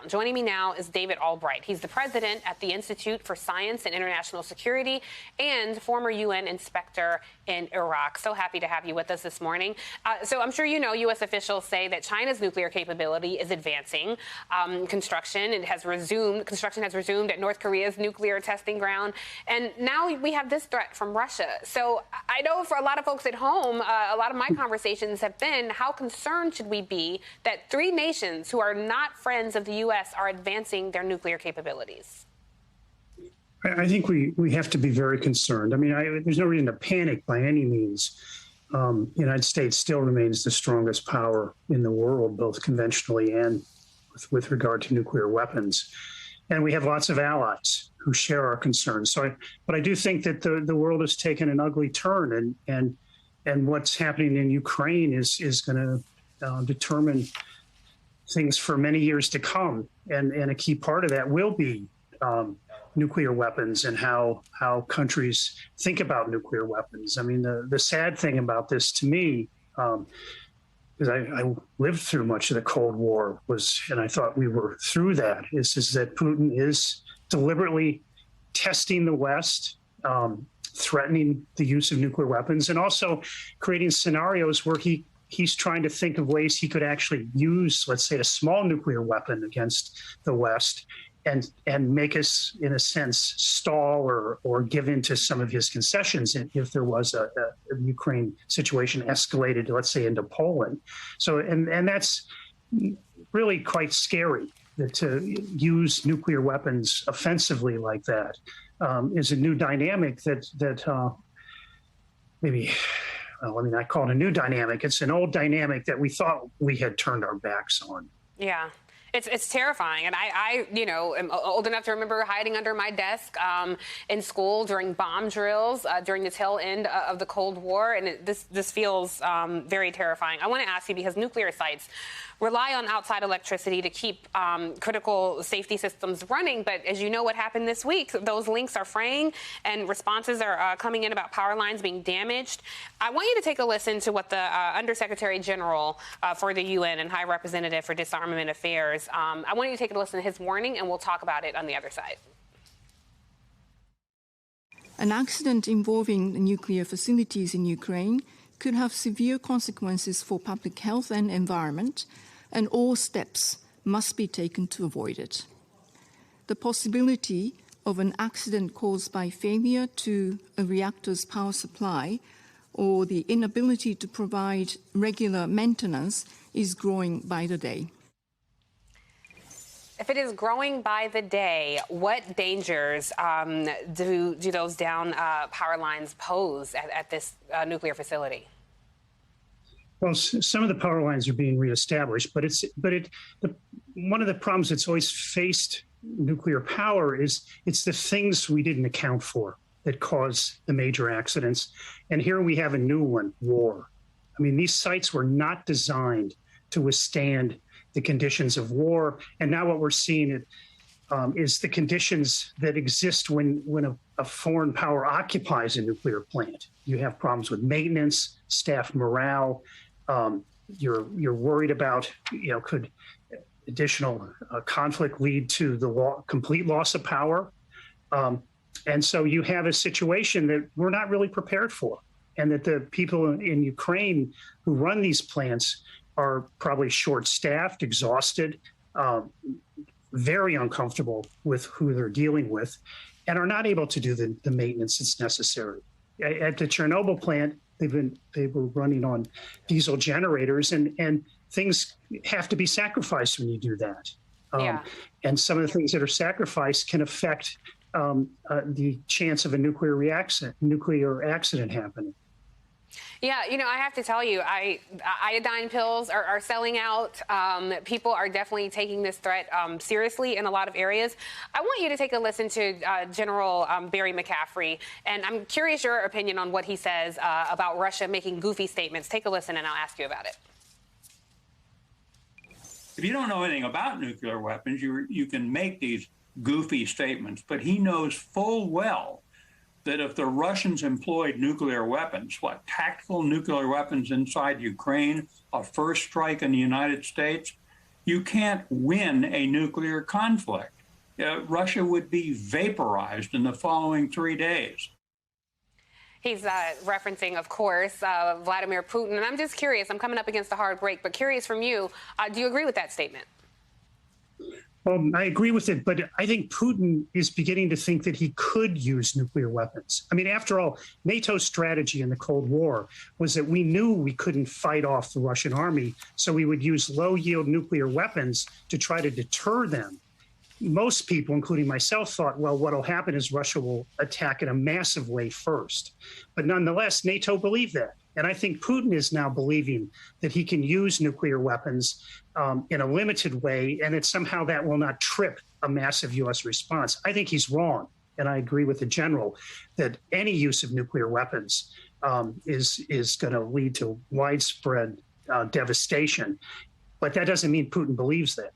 Joining me now is David Albright. He's the president at the Institute for Science and International Security and former UN inspector in Iraq. So happy to have you with us this morning. So I'm sure you know U.S. officials say that China's nuclear capability is advancing. Construction has resumed at North Korea's nuclear testing ground. And now we have this threat from Russia. So I know for a lot of folks at home, a lot of my conversations have been, how concerned should we be that three nations who are not friends of the U.S. are advancing their nuclear capabilities? I think we have to be very concerned. I mean, there's no reason to panic by any means. The United States still remains the strongest power in the world, both conventionally and with regard to nuclear weapons. And we have lots of allies who share our concerns. But I do think that the world has taken an ugly turn, and what's happening in Ukraine is going to determine things for many years to come. And a key part of that will be nuclear weapons and how countries think about nuclear weapons. I mean, the sad thing about this to me, because I lived through much of the Cold War, and I thought we were through that, is that Putin is deliberately testing the West, threatening the use of nuclear weapons, and also creating scenarios where he's trying to think of ways he could actually use, let's say, a small nuclear weapon against the West and make us, in a sense, stall or give in to some of his concessions if there was a Ukraine situation escalated, let's say, into Poland. So, and that's really quite scary, that to use nuclear weapons offensively like that is a new dynamic that maybe, well, I mean, I call it a new dynamic. It's an old dynamic that we thought we had turned our backs on. Yeah. It's terrifying. And I am old enough to remember hiding under my desk in school during bomb drills during the tail end of the Cold War. And this feels very terrifying. I want to ask you, because nuclear sites rely on outside electricity to keep critical safety systems running. But as you know, what happened this week, those links are fraying and responses are coming in about power lines being damaged. I want you to take a listen to what the Undersecretary General for the UN and High Representative for Disarmament Affairs, I want you to take a listen to his warning, and we'll talk about it on the other side. An accident involving nuclear facilities in Ukraine could have severe consequences for public health and environment, and all steps must be taken to avoid it. The possibility of an accident caused by failure to a reactor's power supply or the inability to provide regular maintenance is growing by the day. If it is growing by the day, what dangers do those down power lines pose at this nuclear facility? Well, some of the power lines are being reestablished, but one of the problems that's always faced nuclear power is it's the things we didn't account for that cause the major accidents. And here we have a new one, war. I mean, these sites were not designed to withstand the conditions of war. And now what we're seeing is the conditions that exist when a foreign power occupies a nuclear plant. You have problems with maintenance, staff morale. You're worried about, could additional conflict lead to the complete loss of power? And so you have a situation that we're not really prepared for, and that the people in Ukraine who run these plants are probably short-staffed, exhausted, very uncomfortable with who they're dealing with, and are not able to do the maintenance that's necessary. At the Chernobyl plant, they were running on diesel generators, and things have to be sacrificed when you do that. And some of the things that are sacrificed can affect the chance of a nuclear accident happening. Yeah, I have to tell you, iodine pills are selling out. People are definitely taking this threat seriously in a lot of areas. I want you to take a listen to General Barry McCaffrey, and I'm curious your opinion on what he says about Russia making goofy statements. Take a listen, and I'll ask you about it. If you don't know anything about nuclear weapons, you can make these goofy statements, but he knows full well that if the Russians employed nuclear weapons, tactical nuclear weapons inside Ukraine, a first strike in the United States, you can't win a nuclear conflict. Russia would be vaporized in the following 3 days. He's referencing, of course, Vladimir Putin. And I'm just curious, I'm coming up against a hard break, but curious from you, do you agree with that statement? I agree with it, but I think Putin is beginning to think that he could use nuclear weapons. I mean, after all, NATO's strategy in the Cold War was that we knew we couldn't fight off the Russian army, so we would use low-yield nuclear weapons to try to deter them. Most people, including myself, thought, well, what will happen is Russia will attack in a massive way first. But nonetheless, NATO believed that. And I think Putin is now believing that he can use nuclear weapons in a limited way, and that somehow that will not trip a massive U.S. response. I think he's wrong. And I agree with the general that any use of nuclear weapons is going to lead to widespread devastation. But that doesn't mean Putin believes that.